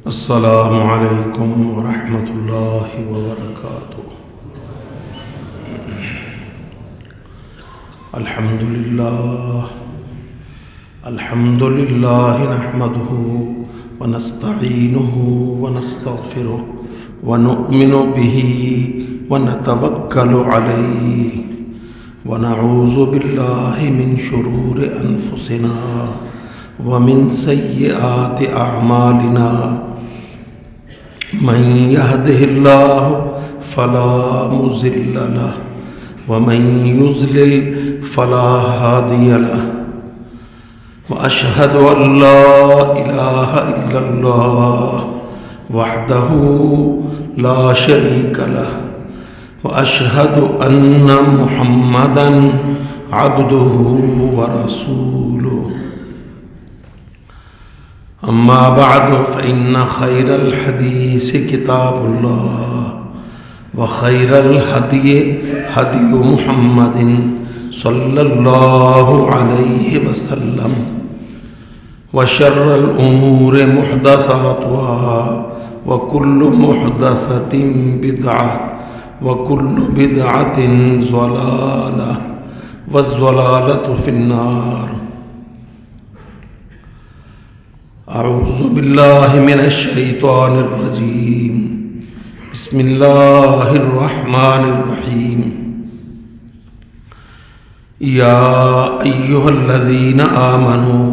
السلام علیکم ورحمۃ اللہ وبرکاتہ۔ الحمد للہ نحمده ونستعینه ونستغفره ونؤمن به ونتوکل علیہ ونعوذ باللہ من شرور انفسنا ومن سیئات اعمالنا، من يهده الله فلا مضل له ومن يضلل فلا هادي له، وأشهد أن لا إله إلا الله وحده لا شريك له، وأشهد أن محمدا عبده ورسوله، أما بعد فإن خير الحديث كتاب الله وخير الهدي هدي محمد صلى الله عليه وسلم، وشر الأمور محدثاتها وكل محدثة بدعة وكل بدعة ضلالة والضلالة في النار۔ اعوذ باللہ من الشیطان الرجیم، بسم اللہ الرحمن الرحیم۔ یا ایہا الذین آمنوا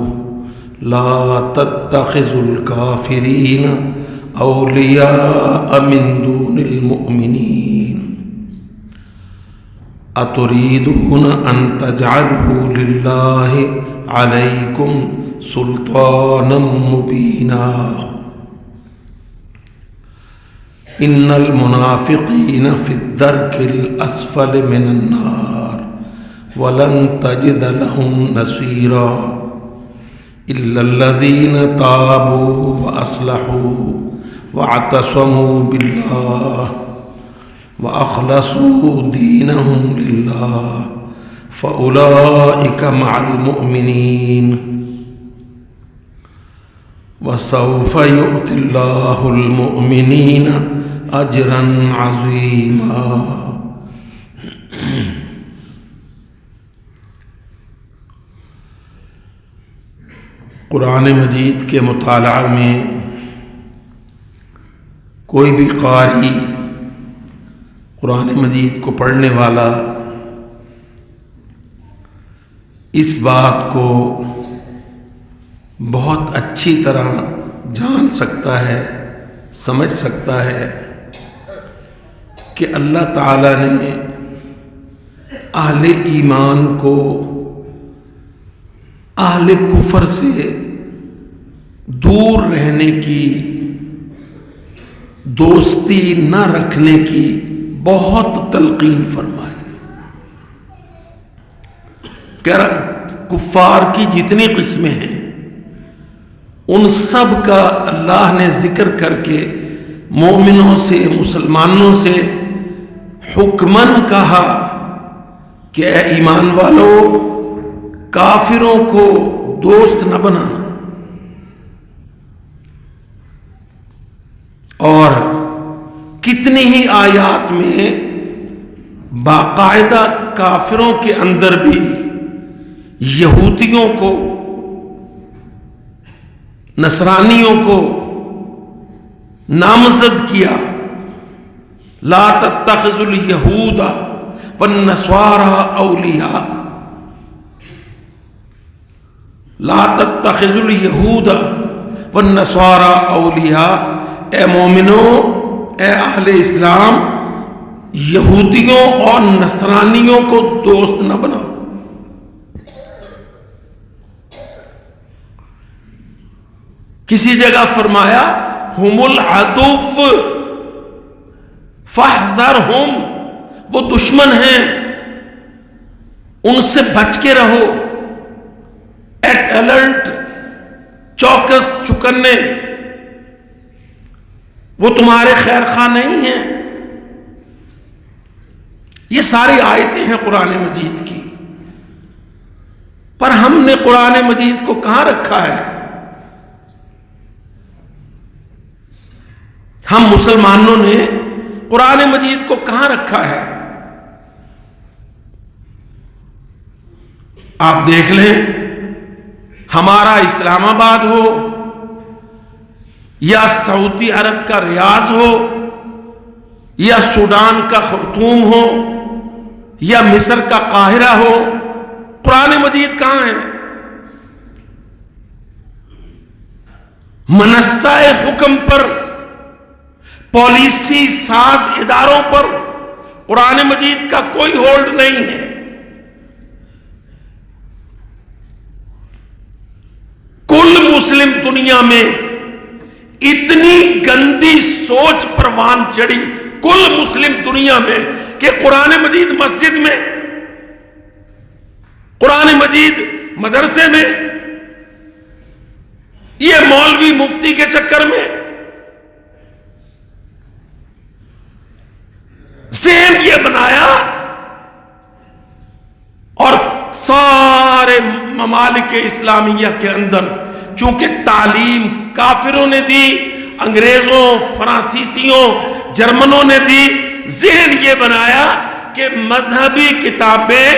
لا تتخذوا الکافرین اولیاء من دون المؤمنین، اتريدون ان تجعلوا للہ علیکم سلطانا مبینا، ان المنافقین فی الدرک الاسفل من النار ولن تجد لهم نصیرا، الا الذین تابوا واصلحوا واعتصموا باللہ واخلصوا دینہم للہ فاولئک مع المؤمنین، وسوف یؤتی اللہ المؤمنین اجرا عظیما۔ قرآن مجید کے مطالعہ میں کوئی بھی قاری، قرآن مجید کو پڑھنے والا اس بات کو بہت اچھی طرح جان سکتا ہے، سمجھ سکتا ہے کہ اللہ تعالیٰ نے اہل ایمان کو اہل کفر سے دور رہنے کی، دوستی نہ رکھنے کی بہت تلقین فرمائی۔ کفار کی جتنی قسمیں ہیں ان سب کا اللہ نے ذکر کر کے مومنوں سے، مسلمانوں سے حکماً کہا کہ اے ایمان والو، کافروں کو دوست نہ بنانا، اور کتنی ہی آیات میں باقاعدہ کافروں کے اندر بھی یہودیوں کو، نصرانیوں کو نامزد کیا، لا تتخذوا الیہود والنصارى اولیاء، لا تتخذوا الیہود والنصارى اولیاء، اے مومنو، اے اہل اسلام، یہودیوں اور نصرانیوں کو دوست نہ بناؤ۔ کسی جگہ فرمایا ہم العدو فاحذرہم، وہ دشمن ہیں، ان سے بچ کے رہو، ایٹ الرٹ، چوکس چکنے، وہ تمہارے خیر خواہ نہیں ہیں۔ یہ ساری آیتیں ہیں قرآن مجید کی، پر ہم نے قرآن مجید کو کہاں رکھا ہے؟ ہم مسلمانوں نے قرآن مجید کو کہاں رکھا ہے؟ آپ دیکھ لیں، ہمارا اسلام آباد ہو یا سعودی عرب کا ریاض ہو یا سوڈان کا خرطوم ہو یا مصر کا قاہرہ ہو، قرآن مجید کہاں ہے؟ منصہ حکم پر، پالیسی ساز اداروں پر قرآن مجید کا کوئی ہولڈ نہیں ہے۔ کل مسلم دنیا میں اتنی گندی سوچ پروان چڑھی کل مسلم دنیا میں کہ قرآن مجید مسجد میں، قرآن مجید مدرسے میں، یہ مولوی مفتی کے چکر میں ذہن یہ بنایا، اور سارے ممالک اسلامیہ کے اندر چونکہ تعلیم کافروں نے دی، انگریزوں، فرانسیسیوں، جرمنوں نے دی، ذہن یہ بنایا کہ مذہبی کتابیں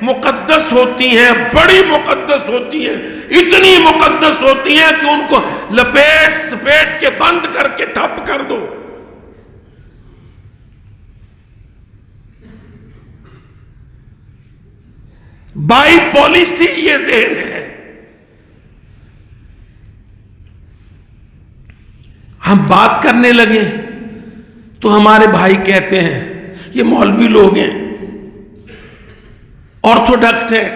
مقدس ہوتی ہیں، بڑی مقدس ہوتی ہیں، اتنی مقدس ہوتی ہیں کہ ان کو لپیٹ سپیٹ کے بند کر کے ٹھپ کر دو۔ بائی پالیسی یہ ذہن ہے۔ ہم بات کرنے لگے تو ہمارے بھائی کہتے ہیں یہ مولوی لوگ ہیں، آرتھوڈکٹ ہیں،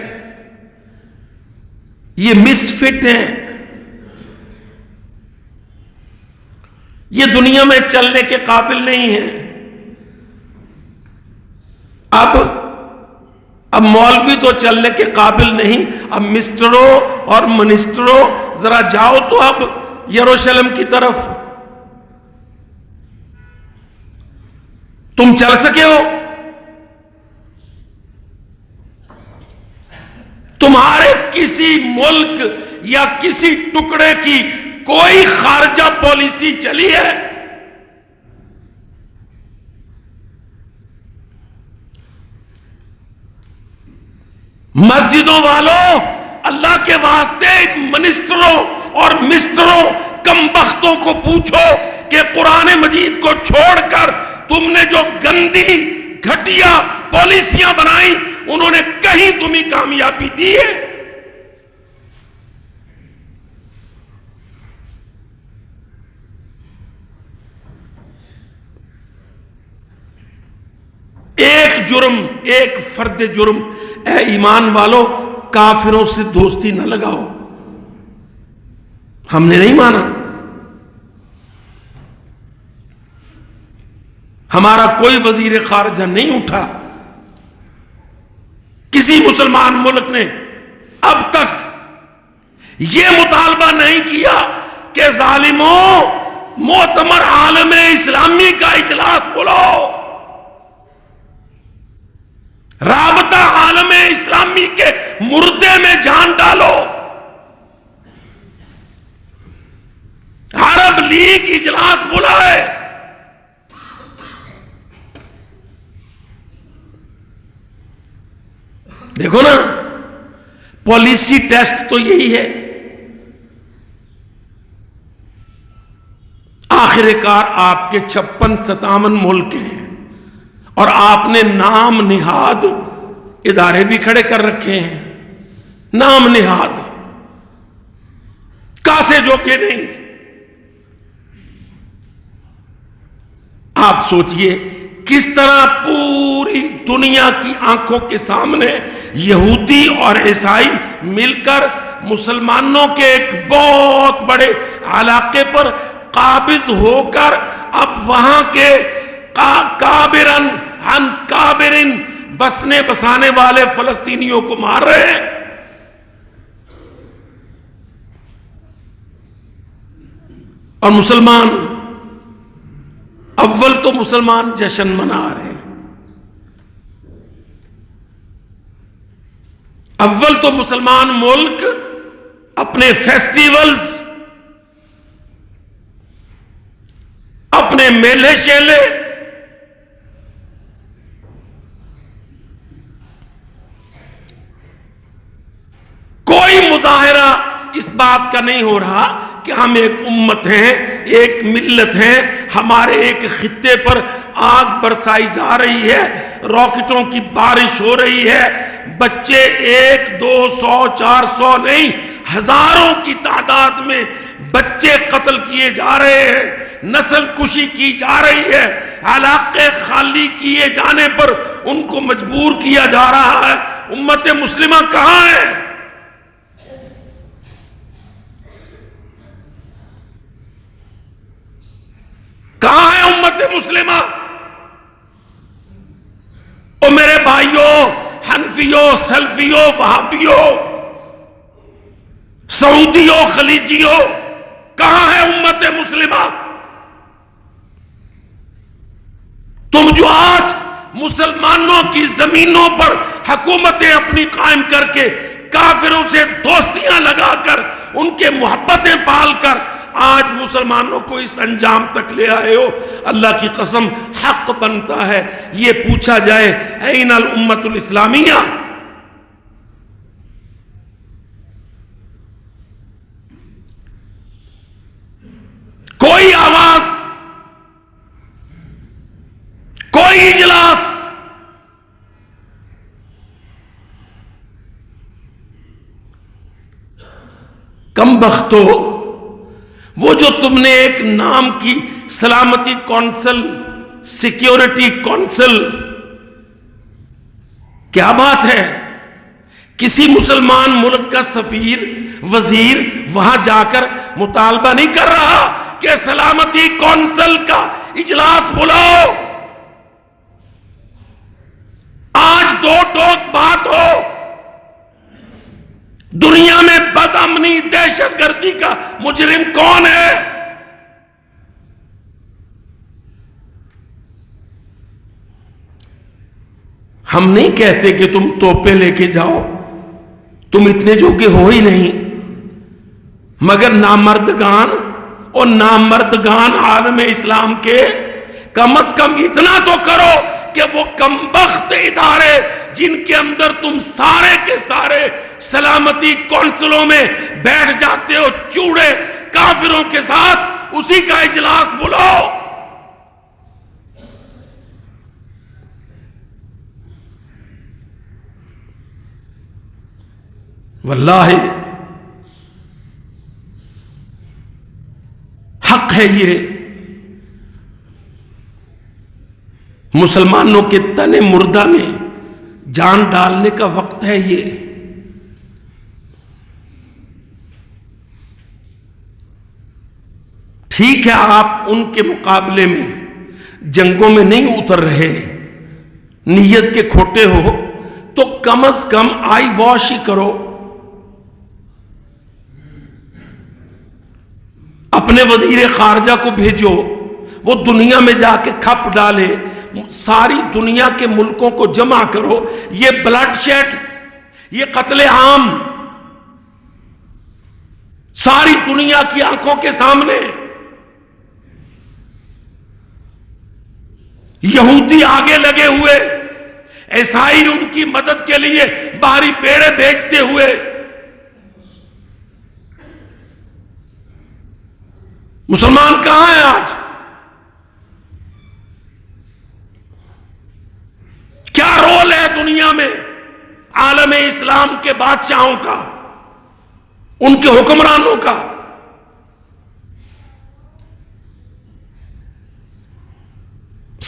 یہ مس فٹ ہیں، یہ دنیا میں چلنے کے قابل نہیں ہیں۔ اب مولوی تو چلنے کے قابل نہیں، اب مسٹروں اور منسٹروں ذرا جاؤ تو اب یروشلم کی طرف، تم چل سکے ہو؟ تمہارے کسی ملک یا کسی ٹکڑے کی کوئی خارجہ پالیسی چلی ہے؟ مسجدوں والوں، اللہ کے واسطے منسٹروں اور مسٹروں کمبختوں کو پوچھو کہ قرآن مجید کو چھوڑ کر تم نے جو گندی گھٹیا پالیسیاں بنائی انہوں نے کہیں تمہیں کامیابی دی ہے؟ ایک جرم، ایک فرد جرم، اے ایمان والو کافروں سے دوستی نہ لگاؤ۔ ہم نے نہیں مانا، ہمارا کوئی وزیر خارجہ نہیں اٹھا، کسی مسلمان ملک نے اب تک یہ مطالبہ نہیں کیا کہ ظالموں معتمر عالم اسلامی کا اجلاس بلاؤ، رابطہ عالم اسلامی کے مردے میں جان ڈالو، عرب لیگ اجلاس بلائے۔ دیکھو نا، پالیسی ٹیسٹ تو یہی ہے۔ آخر کار آپ کے 56-57 ملک ہیں اور آپ نے نام نہاد ادارے بھی کھڑے کر رکھے ہیں، نام نہاد، کاسے جو کہ نہیں۔ آپ سوچئے کس طرح پوری دنیا کی آنکھوں کے سامنے یہودی اور عیسائی مل کر مسلمانوں کے ایک بہت بڑے علاقے پر قابض ہو کر اب وہاں کے کابرن عن کابرن بسنے بسانے والے فلسطینیوں کو مار رہے ہیں۔ اور مسلمان، اول تو مسلمان جشن منا رہے ہیں، اول تو مسلمان ملک اپنے فیسٹیولز، اپنے اپنے میلے شیلے، کوئی مظاہرہ اس بات کا نہیں ہو رہا کہ ہم ایک امت ہیں، ایک ملت ہیں، ہمارے ایک خطے پر آگ برسائی جا رہی ہے، راکٹوں کی بارش ہو رہی ہے، بچے 1 200 400 نہیں، ہزاروں کی تعداد میں بچے قتل کیے جا رہے ہیں، نسل کشی کی جا رہی ہے، علاقے خالی کیے جانے پر ان کو مجبور کیا جا رہا ہے۔ امت مسلمہ کہاں ہے؟ کہاں ہے امت مسلمہ؟ او میرے بھائیوں، حنفیوں، سلفیوں، وہابیوں، سعودیوں، خلیجیوں، کہاں ہے امت مسلمہ؟ تم جو آج مسلمانوں کی زمینوں پر حکومتیں اپنی قائم کر کے کافروں سے دوستیاں لگا کر ان کے محبتیں پال کر آج مسلمانوں کو اس انجام تک لے آئے ہو، اللہ کی قسم حق بنتا ہے یہ پوچھا جائے این الامت الاسلامیہ؟ کوئی آواز، کوئی اجلاس، کم بختو، وہ جو تم نے ایک نام کی سلامتی کونسل، سیکیورٹی کونسل، کیا بات ہے؟ کسی مسلمان ملک کا سفیر، وزیر وہاں جا کر مطالبہ نہیں کر رہا کہ سلامتی کونسل کا اجلاس بلاؤ، آج دو ٹوک بات ہو، دنیا میں بد امنی دہشت گردی کا مجرم کون ہے؟ ہم نہیں کہتے کہ تم توپیں لے کے جاؤ، تم اتنے جو کہ ہو ہی نہیں، مگر نامردگان اور نامردگان عالم اسلام کے کم از کم اتنا تو کرو کہ وہ کمبخت ادارے جن کے اندر تم سارے کے سارے سلامتی کونسلوں میں بیٹھ جاتے ہو چوڑے کافروں کے ساتھ، اسی کا اجلاس بلاؤ۔ واللہ حق ہے یہ، مسلمانوں کے تن مردہ میں جان ڈالنے کا وقت ہے یہ۔ ٹھیک ہے آپ ان کے مقابلے میں جنگوں میں نہیں اتر رہے، نیت کے کھوٹے ہو تو کم از کم آئی واش ہی کرو، اپنے وزیر خارجہ کو بھیجو، وہ دنیا میں جا کے کھپ ڈالے، ساری دنیا کے ملکوں کو جمع کرو، یہ بلڈ شیڈ، یہ قتل عام ساری دنیا کی آنکھوں کے سامنے، یہودی آگے لگے ہوئے، عیسائی ان کی مدد کے لیے باہری بیڑے بھیجتے ہوئے، مسلمان کہاں ہیں آج؟ کیا رول ہے دنیا میں عالم اسلام کے بادشاہوں کا، ان کے حکمرانوں کا؟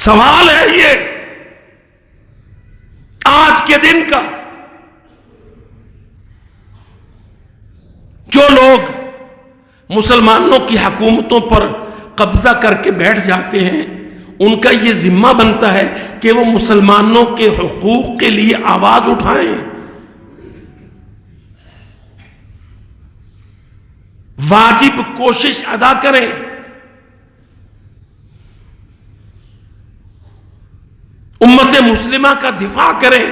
سوال ہے یہ آج کے دن کا۔ جو لوگ مسلمانوں کی حکومتوں پر قبضہ کر کے بیٹھ جاتے ہیں، ان کا یہ ذمہ بنتا ہے کہ وہ مسلمانوں کے حقوق کے لیے آواز اٹھائیں، واجب کوشش ادا کریں، امت مسلمہ کا دفاع کریں۔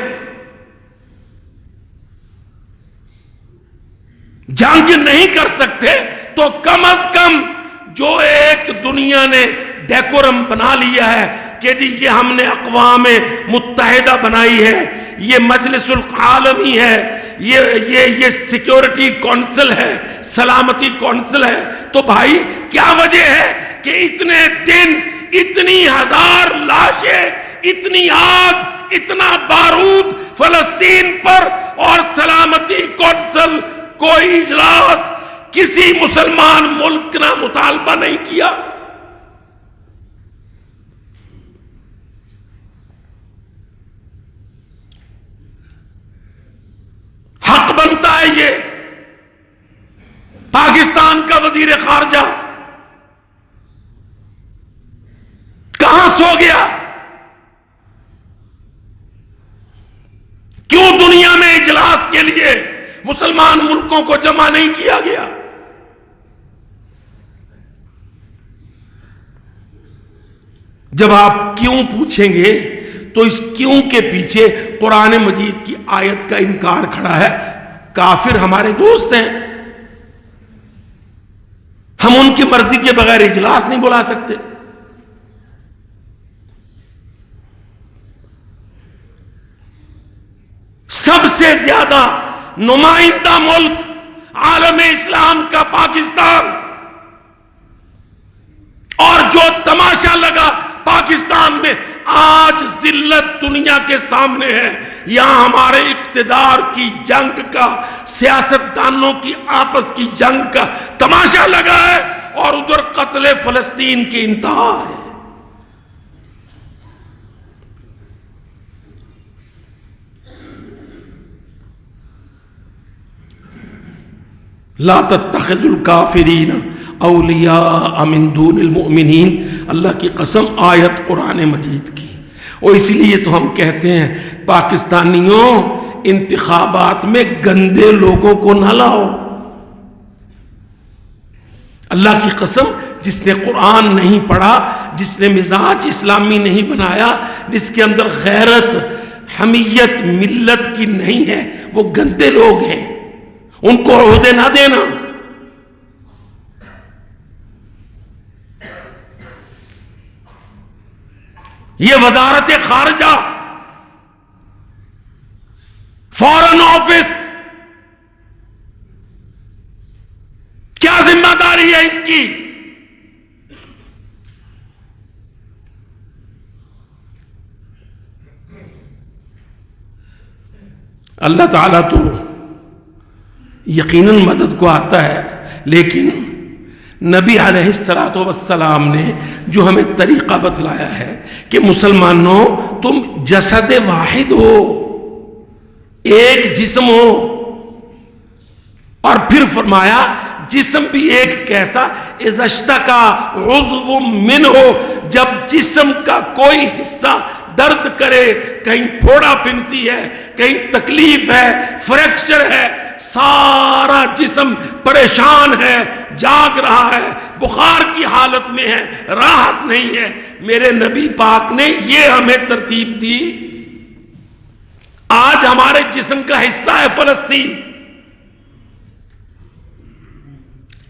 جنگ نہیں کر سکتے تو کم از کم جو ایک دنیا نے ڈیکورم بنا لیا ہے کہ جی یہ ہم نے اقوام متحدہ بنائی ہے، یہ مجلس العالمی ہے، یہ سیکیورٹی کونسل ہے، سلامتی کونسل ہے، تو بھائی کیا وجہ ہے کہ اتنے دن اتنی ہزار لاشیں، اتنی آگ، اتنا بارود فلسطین پر، اور سلامتی کونسل کوئی اجلاس کسی مسلمان ملک نے مطالبہ نہیں کیا؟ حق بنتا ہے یہ۔ پاکستان کا وزیر خارجہ کہاں سو گیا؟ کیوں دنیا میں اجلاس کے لیے مسلمان ملکوں کو جمع نہیں کیا گیا؟ جب آپ کیوں پوچھیں گے تو اس کیوں کے پیچھے قرآن مجید کی آیت کا انکار کھڑا ہے۔ کافر ہمارے دوست ہیں، ہم ان کی مرضی کے بغیر اجلاس نہیں بلا سکتے۔ سب سے زیادہ نمائندہ ملک عالم اسلام کا پاکستان، اور جو تماشا لگا پاکستان میں آج ذلت دنیا کے سامنے ہے۔ یہاں ہمارے اقتدار کی جنگ کا، سیاستدانوں کی آپس کی جنگ کا تماشا لگا ہے، اور ادھر قتل فلسطین کی انتہا ہے۔ لا تتخذوا الکافرین اولیاء من دون المؤمنین، اللہ کی قسم آیت قرآن مجید کی۔ اور اس لیے تو ہم کہتے ہیں پاکستانیوں انتخابات میں گندے لوگوں کو نہ لاؤ۔ اللہ کی قسم جس نے قرآن نہیں پڑھا، جس نے مزاج اسلامی نہیں بنایا، جس کے اندر غیرت، حمیت ملت کی نہیں ہے، وہ گندے لوگ ہیں، ان کو عہدے نہ دینا۔ یہ وزارت خارجہ، فارن آفس، کیا ذمہ داری ہے اس کی؟ اللہ تعالیٰ تو یقیناً مدد کو آتا ہے، لیکن نبی علیہ السلام نے جو ہمیں طریقہ بتلایا ہے کہ مسلمانوں تم جسد واحد ہو، ایک جسم ہو، اور پھر فرمایا جسم بھی ایک کیسا، اذا اشتکا عضو منہ، جب جسم کا کوئی حصہ درد کرے، کہیں پھوڑا پھنسی ہے، کہیں تکلیف ہے، فریکچر ہے، سارا جسم پریشان ہے، جاگ رہا ہے، بخار کی حالت میں ہے، راحت نہیں ہے، میرے نبی پاک نے یہ ہمیں ترتیب دی۔ آج ہمارے جسم کا حصہ ہے فلسطین،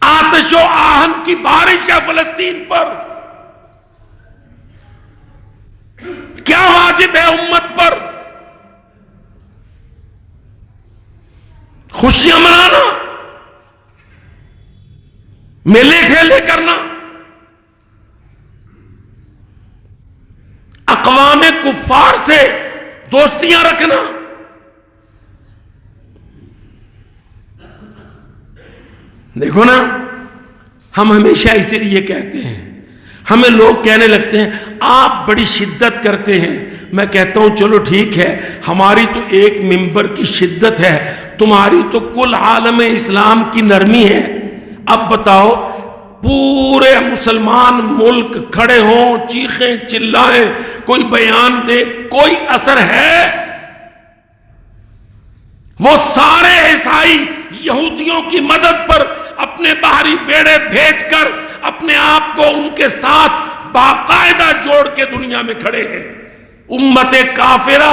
آتش و آہن کی بارش ہے فلسطین پر، کیا واجب ہے امت پر؟ خوشیاں منانا، میلے ٹھیلے کرنا، اقوام کفار سے دوستیاں رکھنا؟ دیکھو نا، ہم ہمیشہ اسی لیے کہتے ہیں، ہمیں لوگ کہنے لگتے ہیں آپ بڑی شدت کرتے ہیں، میں کہتا ہوں چلو ٹھیک ہے، ہماری تو ایک ممبر کی شدت ہے، تمہاری تو کل عالم اسلام کی نرمی ہے۔ اب بتاؤ، پورے مسلمان ملک کھڑے ہوں، چیخیں چلائیں، کوئی بیان دے، کوئی اثر ہے؟ وہ سارے عیسائی یہودیوں کی مدد پر اپنے باہری بیڑے بھیج کر اپنے آپ کو ان کے ساتھ باقاعدہ جوڑ کے دنیا میں کھڑے ہیں۔ امت کافرہ،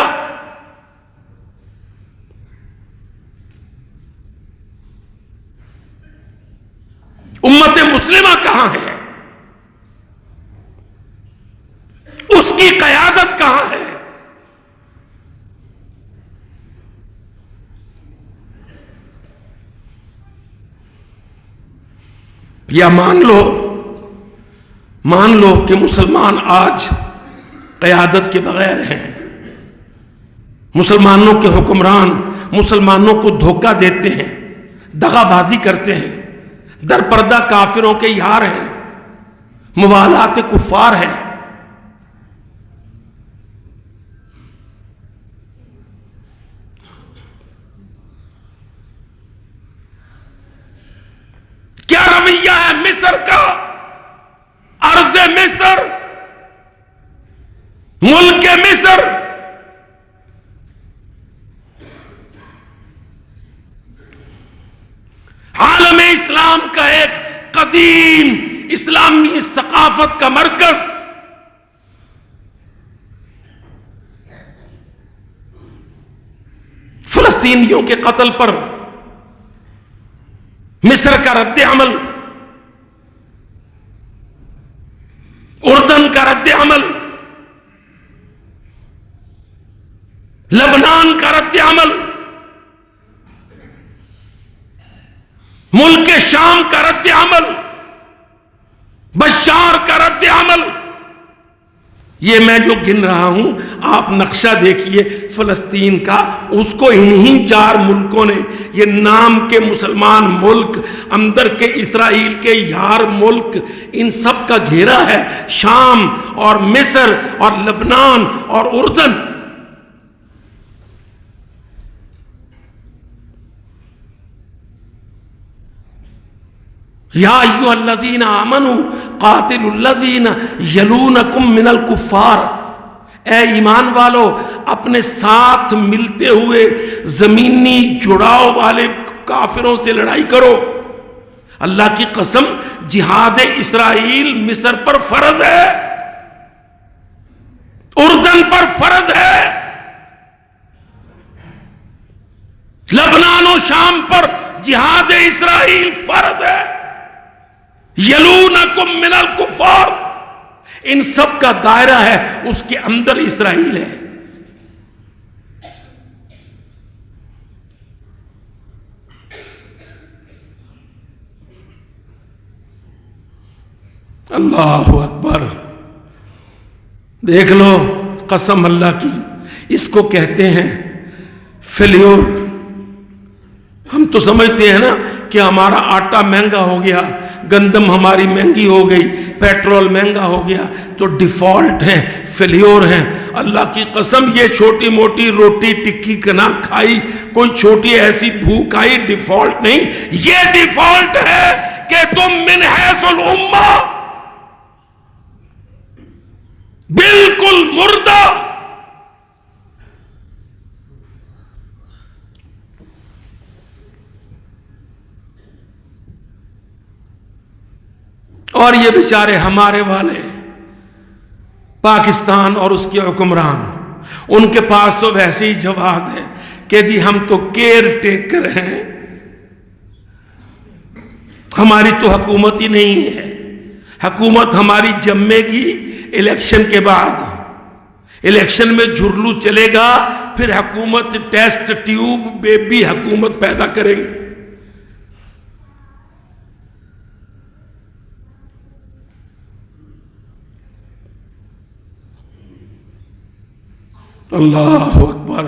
امت مسلمہ کہاں ہے؟ کی قیادت کہاں ہے؟ یا مان لو کہ مسلمان آج قیادت کے بغیر ہیں، مسلمانوں کے حکمران مسلمانوں کو دھوکہ دیتے ہیں، دغا بازی کرتے ہیں، در پردہ کافروں کے یار ہیں، موالات کفار ہیں۔ کیا رویہ ہے مصر کا؟ ارض مصر، ملک مصر عالم اسلام کا ایک قدیم اسلامی ثقافت کا مرکز، فلسطینیوں کے قتل پر مصر کا رد عمل، اردن کا رد عمل، لبنان کا رد عمل، ملک شام کا رد عمل، بشار کا رد عمل، یہ میں جو گن رہا ہوں آپ نقشہ دیکھیے فلسطین کا، اس کو انہی 4 ملکوں نے، یہ نام کے مسلمان ملک، اندر کے اسرائیل کے یار ملک، ان سب کا گھیرا ہے، شام اور مصر اور لبنان اور اردن۔ یا ایھا الذین آمنوا قاتلوا الذین یلونکم من الکفار، اے ایمان والو اپنے ساتھ ملتے ہوئے زمینی جڑاؤ والے کافروں سے لڑائی کرو۔ اللہ کی قسم جہاد اسرائیل مصر پر فرض ہے، اردن پر فرض ہے، لبنان و شام پر جہاد اسرائیل فرض ہے۔ یلونکم من الکفار، ان سب کا دائرہ ہے، اس کے اندر اسرائیل ہے۔ اللہ اکبر، دیکھ لو قسم اللہ کی، اس کو کہتے ہیں فیلیور۔ ہم تو سمجھتے ہیں نا کہ ہمارا آٹا مہنگا ہو گیا، گندم ہماری مہنگی ہو گئی، پیٹرول مہنگا ہو گیا تو ڈیفالٹ ہیں، فیلیور ہیں۔ اللہ کی قسم یہ چھوٹی موٹی روٹی ٹکی کنا کھائی، کوئی چھوٹی ایسی بھوک آئی، ڈیفالٹ نہیں، یہ ڈیفالٹ ہے کہ تم من حیث الامہ بالکل مردہ۔ اور یہ بیچارے ہمارے والے پاکستان اور اس کے حکمران، ان کے پاس تو ویسے ہی جواز ہے کہ جی ہم تو کیئر ٹیکر ہیں، ہماری تو حکومت ہی نہیں ہے، حکومت ہماری جمے گی الیکشن کے بعد، الیکشن میں جھرلو چلے گا، پھر حکومت ٹیسٹ ٹیوب بیبی حکومت پیدا کریں گے۔ اللہ اکبر،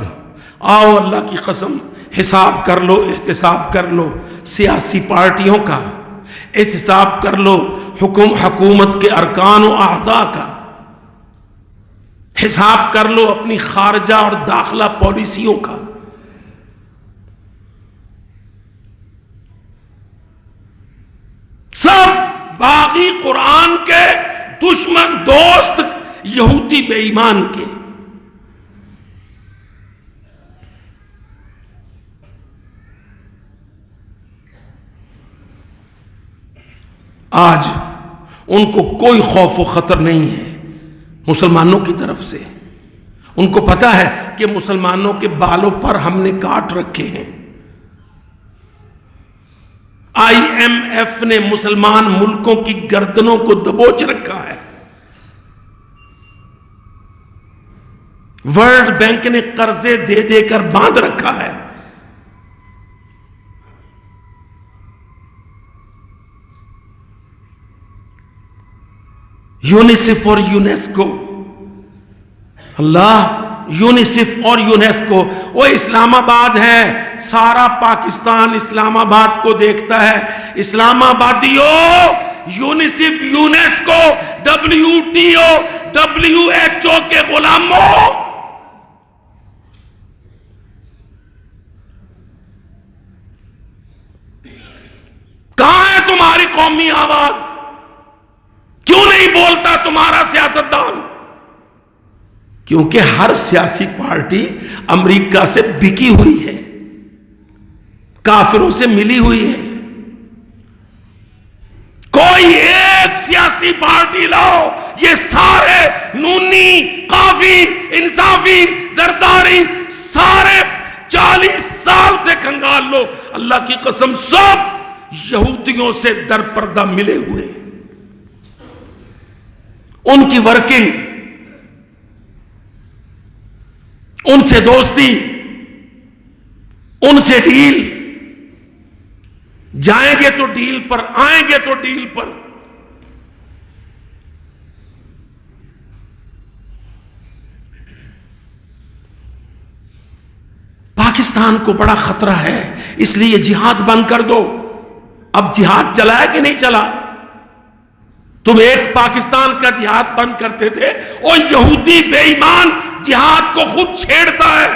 آؤ اللہ کی قسم حساب کر لو، احتساب کر لو سیاسی پارٹیوں کا، احتساب کر لو حکومت کے ارکان و اعضاء کا، حساب کر لو اپنی خارجہ اور داخلہ پالیسیوں کا۔ سب باغی قرآن کے دشمن، دوست یہودی بے ایمان کے۔ آج ان کو کوئی خوف و خطر نہیں ہے مسلمانوں کی طرف سے، ان کو پتا ہے کہ مسلمانوں کے بالوں پر ہم نے کاٹ رکھے ہیں۔ آئی ایم ایف نے مسلمان ملکوں کی گردنوں کو دبوچ رکھا ہے۔ ورلڈ بینک نے قرضے دے دے کر باندھ رکھا ہے. یونیسیف اور یونیسکو، اللہ، یونیسیف اور یونیسکو، وہ اسلام آباد ہے، سارا پاکستان اسلام آباد کو دیکھتا ہے. اسلام آبادیوں، یونیسیف، یونیسکو، WTO، WHO کے غلاموں، کہاں ہے تمہاری قومی آواز؟ کیوں نہیں بولتا تمہارا سیاستدان؟ کیونکہ ہر سیاسی پارٹی امریکہ سے بکی ہوئی ہے، کافروں سے ملی ہوئی ہے. کوئی ایک سیاسی پارٹی لاؤ، یہ سارے نونی، قافی، انصافی، زرداری، سارے 40 سال سے کھنگال لو، اللہ کی قسم سب یہودیوں سے در پردہ ملے ہوئے. ان کی ورکنگ، ان سے دوستی، ان سے ڈیل، جائیں گے تو ڈیل پر، آئیں گے تو ڈیل پر. پاکستان کو بڑا خطرہ ہے، اس لیے جہاد بند کر دو. اب جہاد چلا ہے کہ نہیں چلا؟ تم ایک پاکستان کا جہاد بند کرتے تھے، اور یہودی بے ایمان جہاد کو خود چھیڑتا ہے.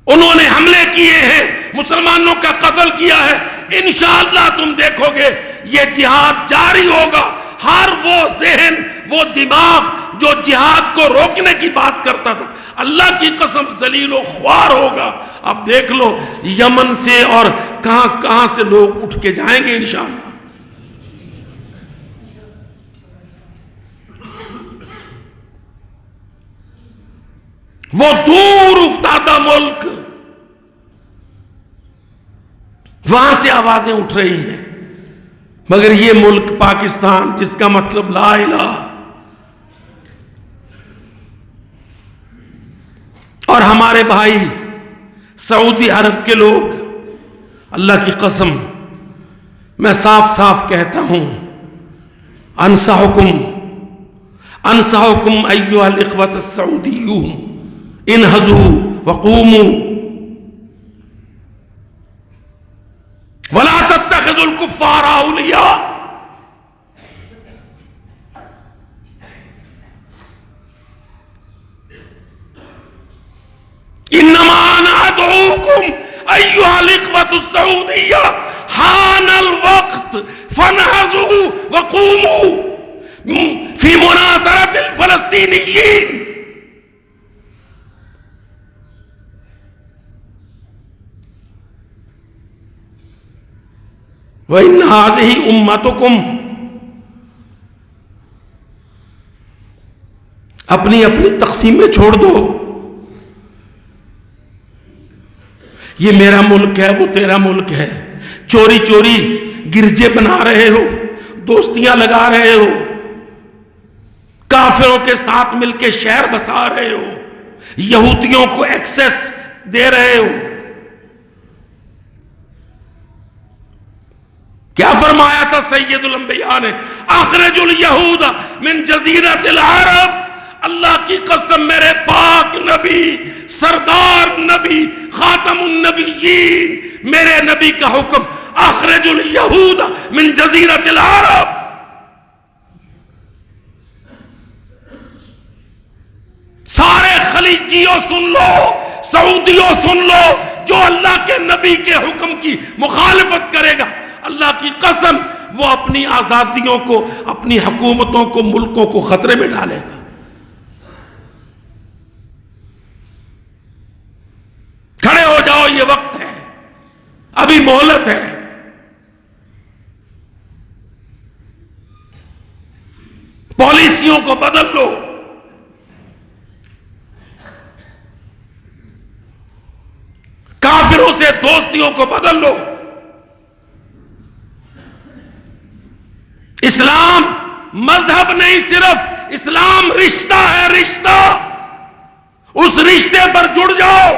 انہوں نے حملے کیے ہیں، مسلمانوں کا قتل کیا ہے. انشاءاللہ تم دیکھو گے یہ جہاد جاری ہوگا. ہر وہ ذہن، وہ دماغ جو جہاد کو روکنے کی بات کرتا تھا، اللہ کی قسم ذلیل و خوار ہوگا. اب دیکھ لو یمن سے اور کہاں کہاں سے لوگ اٹھ کے جائیں گے انشاءاللہ. وہ دور افتادہ ملک، وہاں سے آوازیں اٹھ رہی ہیں، مگر یہ ملک پاکستان، جس کا مطلب لا الہ، اور ہمارے بھائی سعودی عرب کے لوگ، اللہ کی قسم میں صاف صاف کہتا ہوں، انصحکم ایھا الاخوۃ السعودیون انہضوا وقوموا ولا تتخذوا الكفار اولیاء. انما انا ادعوكم ایھا الاخوۃ السعودیہ حان الوقت فانہضوا وقوموا فی مناصرۃ الفلسطینیین. وَإِنَّ هَٰذِهِ أُمَّتُكُمْ، اپنی اپنی تقسیمیں چھوڑ دو. یہ میرا ملک ہے، وہ تیرا ملک ہے. چوری چوری گرجے بنا رہے ہو، دوستیاں لگا رہے ہو، کافروں کے ساتھ مل کے شہر بسا رہے ہو، یہودیوں کو ایکسس دے رہے ہو. کیا فرمایا تھا سید الانبیاء نے؟ اخرج الیہود من جزیرۃ العرب. اللہ کی قسم میرے پاک نبی، سردار نبی، خاتم النبیین، میرے نبی کا حکم، اخرج الیہود من جزیرۃ العرب. سارے خلیجیوں سن لو، سعودیوں سن لو، جو اللہ کے نبی کے حکم کی مخالفت کرے گا، اللہ کی قسم وہ اپنی آزادیوں کو، اپنی حکومتوں کو، ملکوں کو خطرے میں ڈالے گا. کھڑے ہو جاؤ، یہ وقت ہے، ابھی مہلت ہے. پالیسیوں کو بدل لو. کافروں سے دوستیوں کو بدل لو. اسلام مذہب نہیں، صرف اسلام رشتہ ہے، رشتہ. اس رشتے پر جڑ جاؤ.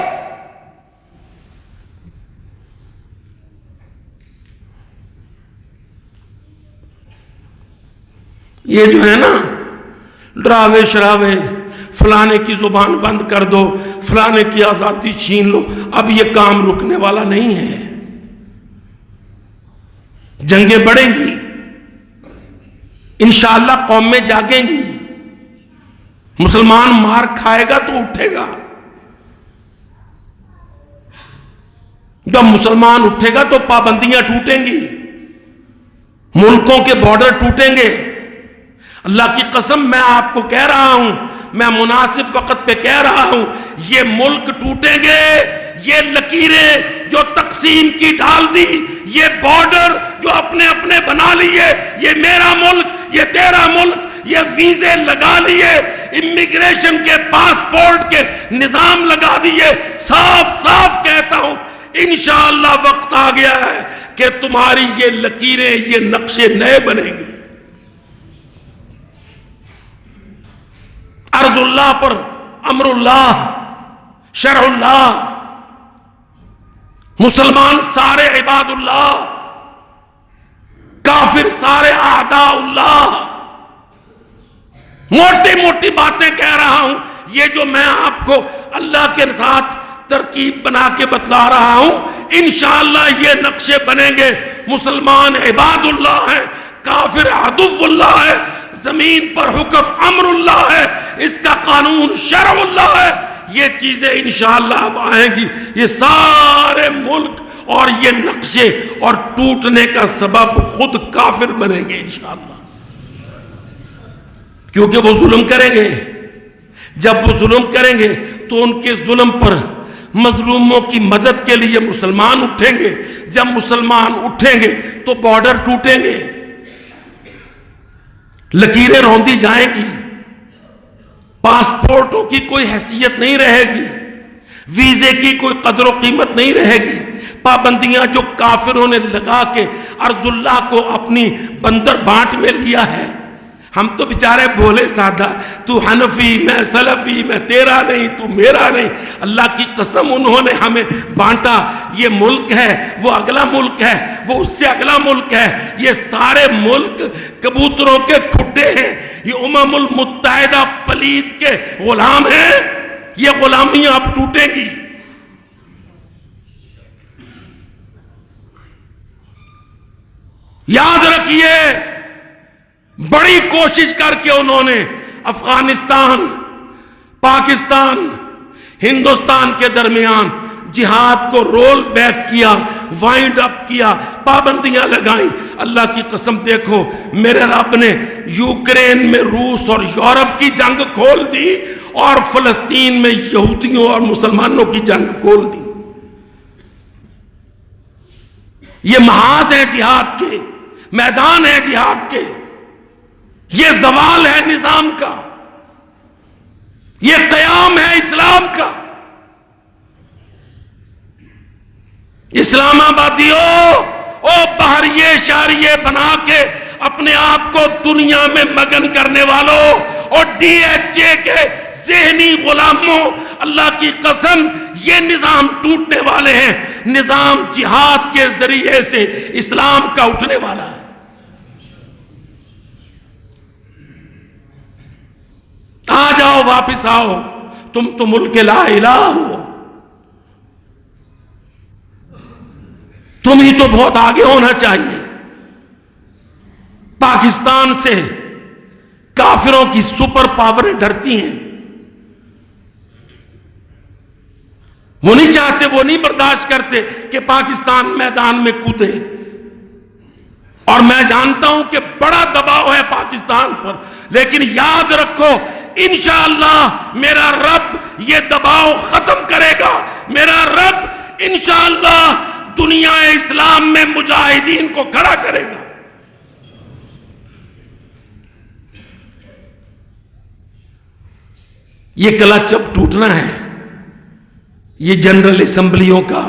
یہ جو ہے نا ڈراوے شراوے، فلانے کی زبان بند کر دو، فلانے کی آزادی چھین لو، اب یہ کام رکنے والا نہیں ہے. جنگیں بڑھیں گی، انشاءاللہ قومیں جاگیں گی. مسلمان مار کھائے گا تو اٹھے گا. جب مسلمان اٹھے گا تو پابندیاں ٹوٹیں گی، ملکوں کے بارڈر ٹوٹیں گے. اللہ کی قسم میں آپ کو کہہ رہا ہوں، میں مناسب وقت پہ کہہ رہا ہوں، یہ ملک ٹوٹیں گے. یہ لکیریں جو تقسیم کی ڈال دی، یہ بارڈر جو اپنے اپنے بنا لیے، یہ میرا ملک، یہ تیرا ملک، یہ ویزے لگا لیے، امیگریشن کے پاسپورٹ کے نظام لگا دیے. صاف صاف کہتا ہوں انشاءاللہ وقت آ گیا ہے کہ تمہاری یہ لکیریں، یہ نقشے نئے بنیں گے. ارض اللہ پر امر اللہ، شرع اللہ، مسلمان سارے عباد اللہ، کافر سارے اعداء اللہ. موٹی موٹی باتیں کہہ رہا ہوں، یہ جو میں آپ کو اللہ کے ساتھ ترکیب بنا کے بتلا رہا ہوں، انشاءاللہ یہ نقشے بنیں گے. مسلمان عباد اللہ ہیں، کافر عدو اللہ ہے. زمین پر حکم امر اللہ ہے، اس کا قانون شرع اللہ ہے. یہ چیزیں انشاءاللہ اب آئیں گی. یہ سارے ملک اور یہ نقشے اور ٹوٹنے کا سبب خود کافر بنیں گے انشاءاللہ، کیونکہ وہ ظلم کریں گے. جب وہ ظلم کریں گے تو ان کے ظلم پر مظلوموں کی مدد کے لیے مسلمان اٹھیں گے. جب مسلمان اٹھیں گے تو بارڈر ٹوٹیں گے، لکیریں روندی جائیں گی، پاسپورٹوں کی کوئی حیثیت نہیں رہے گی، ویزے کی کوئی قدر و قیمت نہیں رہے گی. پابندیاں جو کافروں نے لگا کے ارض اللہ کو اپنی بندر بانٹ میں لیا ہے. ہم تو بیچارے بولے سادہ، تو حنفی میں سلفی، میں تیرا نہیں تو میرا نہیں. اللہ کی قسم انہوں نے ہمیں بانٹا. یہ ملک ہے، وہ اگلا ملک ہے، وہ اس سے اگلا ملک ہے. یہ سارے ملک کبوتروں کے کھڈے ہیں. یہ امم المتحدہ پلید کے غلام ہیں. یہ غلامیاں اب ٹوٹیں گی. یاد رکھیے، بڑی کوشش کر کے انہوں نے افغانستان، پاکستان، ہندوستان کے درمیان جہاد کو رول بیک کیا، وائنڈ اپ کیا، پابندیاں لگائیں. اللہ کی قسم دیکھو، میرے رب نے یوکرین میں روس اور یورپ کی جنگ کھول دی اور فلسطین میں یہودیوں اور مسلمانوں کی جنگ کھول دی. یہ محاذ ہیں جہاد کے، میدان ہیں جہاد کے. یہ زوال ہے نظام کا، یہ قیام ہے اسلام کا. اسلام آبادیوں، او بحریے شاریے بنا کے اپنے آپ کو دنیا میں مگن کرنے والوں اور ڈی ایچ اے کے ذہنی غلاموں، اللہ کی قسم یہ نظام ٹوٹنے والے ہیں. نظام جہاد کے ذریعے سے اسلام کا اٹھنے والا ہے. آ جاؤ، واپس آؤ، تم تو ملک لا الہ ہو. تم ہی تو بہت آگے ہونا چاہیے. پاکستان سے کافروں کی سپر پاوریں ڈرتی ہیں. وہ نہیں چاہتے، وہ نہیں برداشت کرتے کہ پاکستان میدان میں کودے. اور میں جانتا ہوں کہ بڑا دباؤ ہے پاکستان پر، لیکن یاد رکھو انشاءاللہ میرا رب یہ دباؤ ختم کرے گا. میرا رب انشاءاللہ دنیا اسلام میں مجاہدین کو کھڑا کرے گا. یہ کلچ اب ٹوٹنا ہے. یہ جنرل اسمبلیوں کا،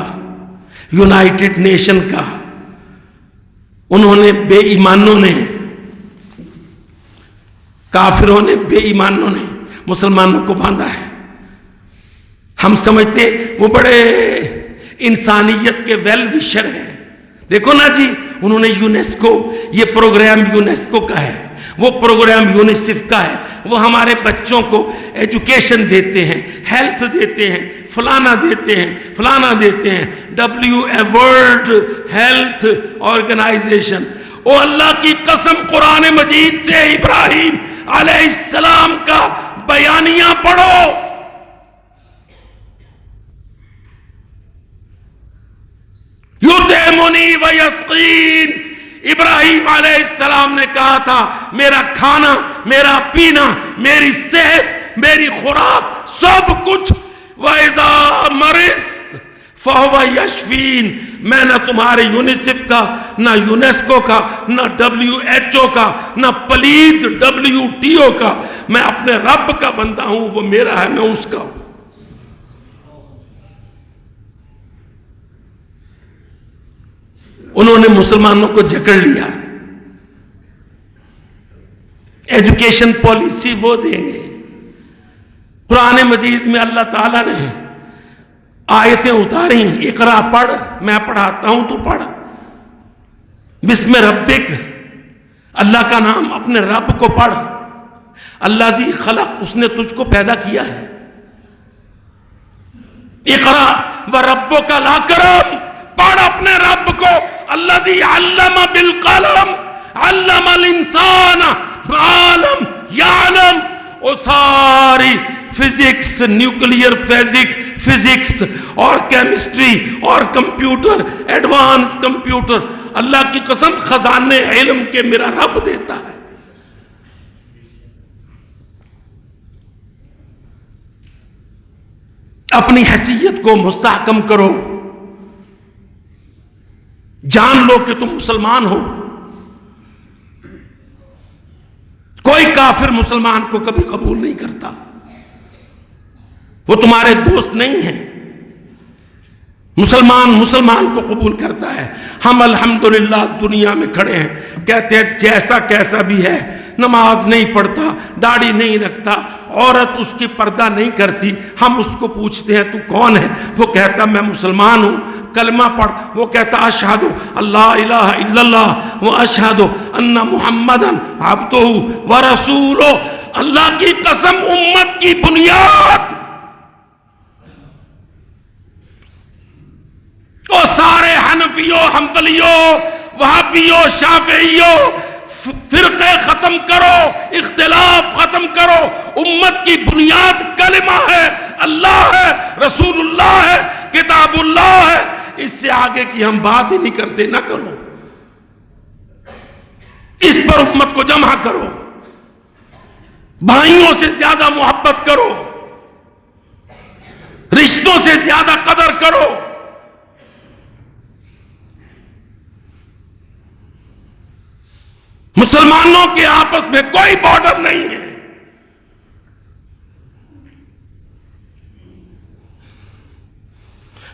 یونائٹڈ نیشن کا، انہوں نے بے ایمانوں نے، کافروں نے، بے ایمانوں نے مسلمانوں کو باندھا ہے. ہم سمجھتے وہ بڑے انسانیت کے ویل وشر ہیں. دیکھو نا جی، انہوں نے یونیسکو، یہ پروگرام یونیسکو کا ہے، وہ پروگرام یونیسیف کا ہے، وہ ہمارے بچوں کو ایجوکیشن دیتے ہیں، ہیلتھ دیتے ہیں، فلانا دیتے ہیں، فلانا دیتے ہیں. World health organisation. او اللہ کی قسم، قرآن مجید سے ابراہیم علیہ السلام کا بیانیہ پڑھو. یطعمنی ویسقین. ابراہیم علیہ السلام نے کہا تھا میرا کھانا، میرا پینا، میری صحت، میری خوراک، سب کچھ وَإِذَا مَرِضْتُ فَهُوَ يَشْفِينِ. میں نہ تمہارے یونیسیف کا، نہ یونیسکو کا، نہ WHO کا، نہ پلیت WTO کا. میں اپنے رب کا بندہ ہوں، وہ میرا ہے، میں اس کا ہوں. انہوں نے مسلمانوں کو جکڑ لیا. ایجوکیشن پالیسی وہ دیں گے. قرآن مجید میں اللہ تعالیٰ نے آیتیں اتاری، اقرا پڑھ، میں پڑھاتا ہوں تو پڑھ. بسم ربک، اللہ کا نام اپنے رب کو پڑھ. اللہ ذی خلق، اس نے تجھ کو پیدا کیا ہے. اقرا وربک الاکرم، پڑھ اپنے رب کو. الذی علم بالقلم علم الانسان ما لم یعلم. وہ ساری فزکس، نیوکلیئر فزکس اور کیمسٹری اور کمپیوٹر، ایڈوانس کمپیوٹر، اللہ کی قسم خزانے علم کے میرا رب دیتا ہے. اپنی حیثیت کو مستحکم کرو. جان لو کہ تم مسلمان ہو. کوئی کافر مسلمان کو کبھی قبول نہیں کرتا، وہ تمہارے دوست نہیں ہیں. مسلمان کو قبول کرتا ہے. ہم الحمدللہ دنیا میں کھڑے ہیں، کہتے ہیں جیسا کیسا بھی ہے، نماز نہیں پڑھتا، داڑھی نہیں رکھتا، عورت اس کی پردہ نہیں کرتی. ہم اس کو پوچھتے ہیں تو کون ہے؟ وہ کہتا میں مسلمان ہوں. کلمہ پڑھ. وہ کہتا اشہد اللہ الہ الا اللہ و اشہد ان محمدً عبدہ و رسولہ. اللہ کی قسم، امت کی بنیاد وہ سارے حنفیوں، حنبلیوں، وہابیوں، شافعیوں فرقے ختم کرو، اختلاف ختم کرو. امت کی بنیاد کلمہ ہے، اللہ ہے، رسول اللہ ہے، کتاب اللہ ہے. اس سے آگے کی ہم بات ہی نہیں کرتے. نہ کرو. اس پر امت کو جمع کرو. بھائیوں سے زیادہ محبت کرو، رشتوں سے زیادہ قدر کرو. مسلمانوں کے آپس میں کوئی بارڈر نہیں ہے.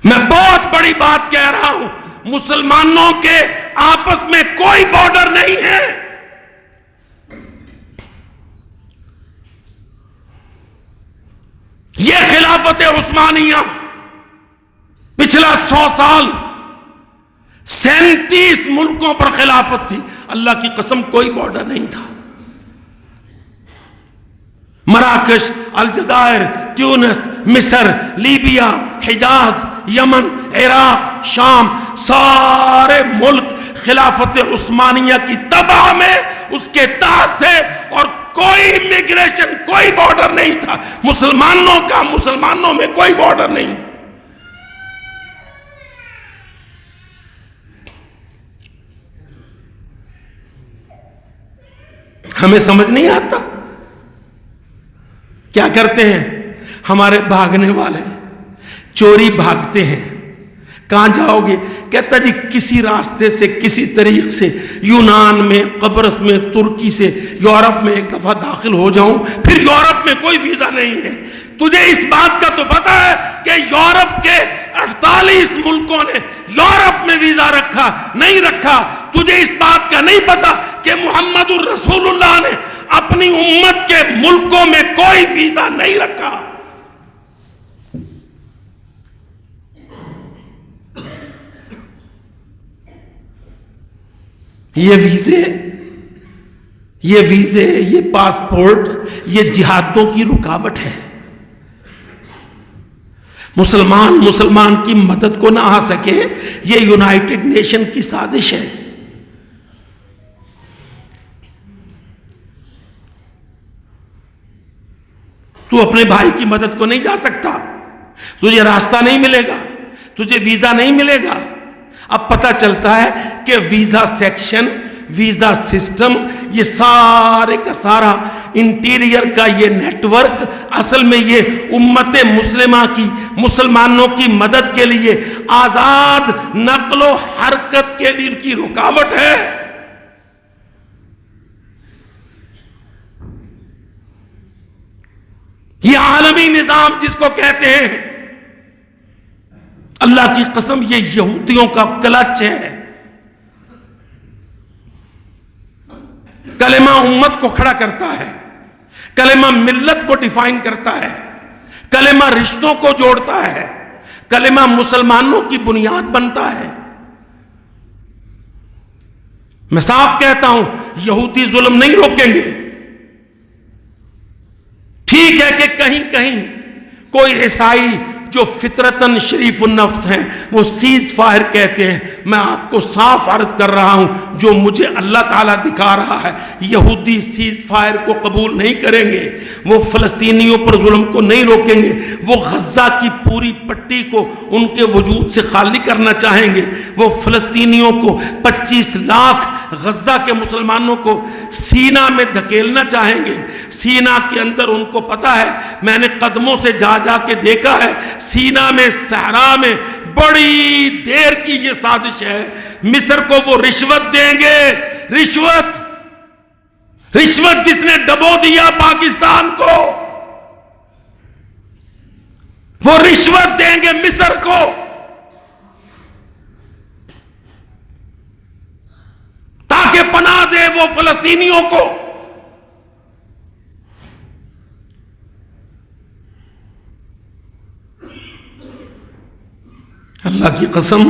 میں بہت بڑی بات کہہ رہا ہوں، مسلمانوں کے آپس میں کوئی بارڈر نہیں ہے. یہ خلافت عثمانیہ پچھلا 100 سال 37 ملکوں پر خلافت تھی. اللہ کی قسم کوئی بارڈر نہیں تھا. مراکش، الجزائر، تیونس، مصر، لیبیا، حجاز، یمن، عراق، شام، سارے ملک خلافت عثمانیہ کی تباہ میں اس کے تحت تھے، اور کوئی امیگریشن، کوئی بارڈر نہیں تھا. مسلمانوں کا مسلمانوں میں کوئی بارڈر نہیں ہے. ہمیں سمجھ نہیں آتا. کیا کرتے ہیں ہمارے بھاگنے والے؟ چوری بھاگتے ہیں. کہاں جاؤ گے؟ کہتا جی کسی راستے سے، کسی طریق سے یونان میں، قبرص میں، ترکی سے یورپ میں ایک دفعہ داخل ہو جاؤں. پھر یورپ میں کوئی ویزا نہیں ہے. تجھے اس بات کا تو پتا ہے کہ یورپ کے 48 ملکوں نے یورپ میں ویزا رکھا نہیں رکھا؟ تجھے اس بات کا نہیں پتا کہ محمد الرسول اللہ نے اپنی امت کے ملکوں میں کوئی ویزا نہیں رکھا؟ یہ ویزے، یہ پاسپورٹ، یہ جہادوں کی رکاوٹ ہے۔ مسلمان کی مدد کو نہ آ سکے، یہ یونائٹڈ نیشن کی سازش ہے۔ تو اپنے بھائی کی مدد کو نہیں جا سکتا، تجھے راستہ نہیں ملے گا، تجھے ویزا نہیں ملے گا۔ اب پتہ چلتا ہے کہ ویزا سیکشن، ویزا سسٹم، یہ سارے کا سارا انٹیریئر کا یہ نیٹ ورک اصل میں یہ امت مسلمہ کی، مسلمانوں کی مدد کے لیے، آزاد نقل و حرکت کے لیے کی رکاوٹ ہے۔ یہ عالمی نظام جس کو کہتے ہیں، اللہ کی قسم یہ یہودیوں کا کلچ ہے۔ کلمہ امت کو کھڑا کرتا ہے، کلمہ ملت کو ڈیفائن کرتا ہے، کلمہ رشتوں کو جوڑتا ہے، کلمہ مسلمانوں کی بنیاد بنتا ہے۔ میں صاف کہتا ہوں، یہودی ظلم نہیں روکیں گے۔ ٹھیک ہے کہ کہیں کہیں کوئی عیسائی جو فطرتاً شریف النفس ہیں وہ سیز فائر کہتے ہیں، میں آپ کو صاف عرض کر رہا ہوں جو مجھے اللہ تعالیٰ دکھا رہا ہے، یہودی سیز فائر کو قبول نہیں کریں گے، وہ فلسطینیوں پر ظلم کو نہیں روکیں گے، وہ غزہ کی پوری پٹی کو ان کے وجود سے خالی کرنا چاہیں گے، وہ فلسطینیوں کو 25 لاکھ غزہ کے مسلمانوں کو سینا میں دھکیلنا چاہیں گے۔ سینا کے اندر ان کو پتا ہے، میں نے قدموں سے جا جا کے دیکھا ہے، سینا میں، صحرا میں بڑی دیر کی یہ سازش ہے۔ مصر کو وہ رشوت دیں گے، رشوت جس نے ڈبو دیا پاکستان کو، وہ رشوت دیں گے مصر کو۔ تاکہ پناہ دے وہ فلسطینیوں کو۔ اللہ کی قسم،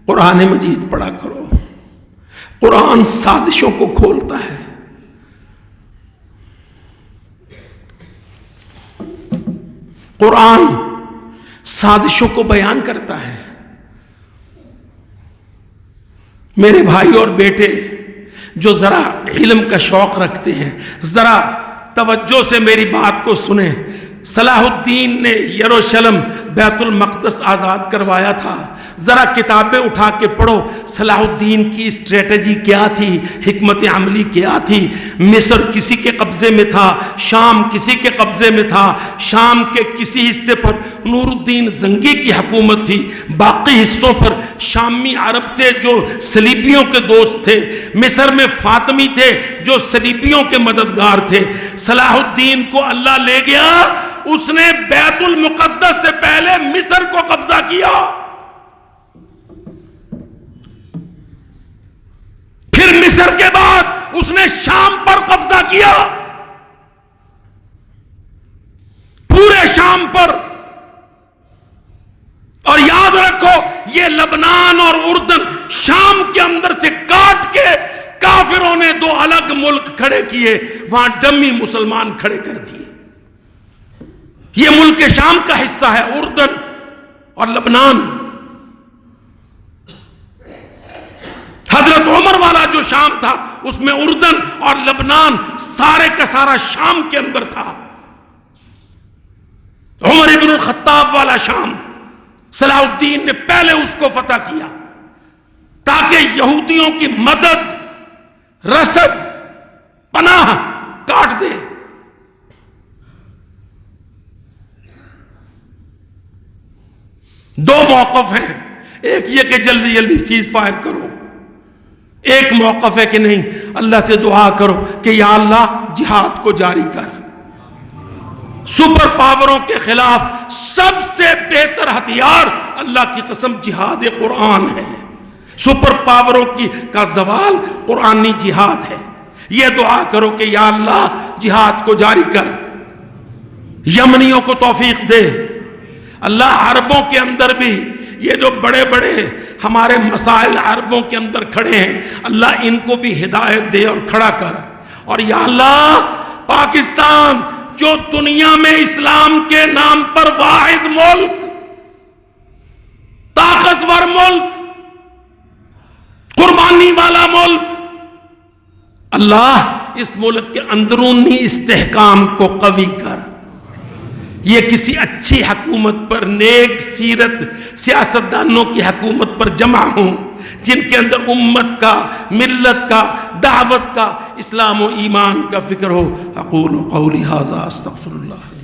قرآن مجید پڑھا کرو، قرآن سازشوں کو کھولتا ہے۔ قرآن سازشوں کو بیان کرتا ہے۔ میرے بھائی اور بیٹے جو ذرا علم کا شوق رکھتے ہیں، ذرا توجہ سے میری بات کو سنیں۔ صلاح الدین نے یروشلم بیت المقدس آزاد کروایا تھا، ذرا کتابیں اٹھا کے پڑھو، صلاح الدین کی اسٹریٹجی کیا تھی، حکمت عملی کیا تھی۔ مصر کسی کے قبضے میں تھا، شام کسی کے قبضے میں تھا، شام کے کسی حصے پر نور الدین زنگی کی حکومت تھی، باقی حصوں پر شامی عرب تھے جو صلیبیوں کے دوست تھے، مصر میں فاطمی تھے جو صلیبیوں کے مددگار تھے۔ صلاح الدین کو اللہ لے گیا، اس نے بیت المقدس سے پہلے مصر کو قبضہ کیا، پھر مصر کے بعد اس نے شام پر قبضہ کیا، پورے شام پر۔ اور یاد رکھو، یہ لبنان اور اردن شام کے اندر سے کاٹ کے کافروں نے 2 الگ ملک کھڑے کیے، وہاں ڈمی مسلمان کھڑے کر دیے۔ یہ ملک شام کا حصہ ہے، اردن اور لبنان۔ حضرت عمر والا جو شام تھا اس میں اردن اور لبنان سارے کا سارا شام کے اندر تھا۔ عمر ابن الخطاب والا شام صلاح الدین نے پہلے اس کو فتح کیا تاکہ یہودیوں کی مدد، رسد، پناہ کاٹ دے۔ دو موقف ہیں، ایک یہ کہ جلدی جلدی سیز فائر کرو، ایک موقف ہے کہ نہیں، اللہ سے دعا کرو کہ یا اللہ جہاد کو جاری کر۔ سپر پاوروں کے خلاف سب سے بہتر ہتھیار اللہ کی قسم جہاد قرآن ہے۔ سپر پاوروں کا زوال قرآنی جہاد ہے۔ یہ دعا کرو کہ یا اللہ جہاد کو جاری کر، یمنیوں کو توفیق دے۔ اللہ عربوں کے اندر بھی یہ جو بڑے بڑے ہمارے مسائل عربوں کے اندر کھڑے ہیں، اللہ ان کو بھی ہدایت دے اور کھڑا کر۔ اور یا اللہ پاکستان جو دنیا میں اسلام کے نام پر واحد ملک، طاقتور ملک، قربانی والا ملک، اللہ اس ملک کے اندرونی استحکام کو قوی کر، یہ کسی اچھی حکومت پر، نیک سیرت سیاستدانوں کی حکومت پر جمع ہوں جن کے اندر امت کا، ملت کا، دعوت کا، اسلام و ایمان کا فکر ہو۔ اقول قولی ھذا استغفر اللہ۔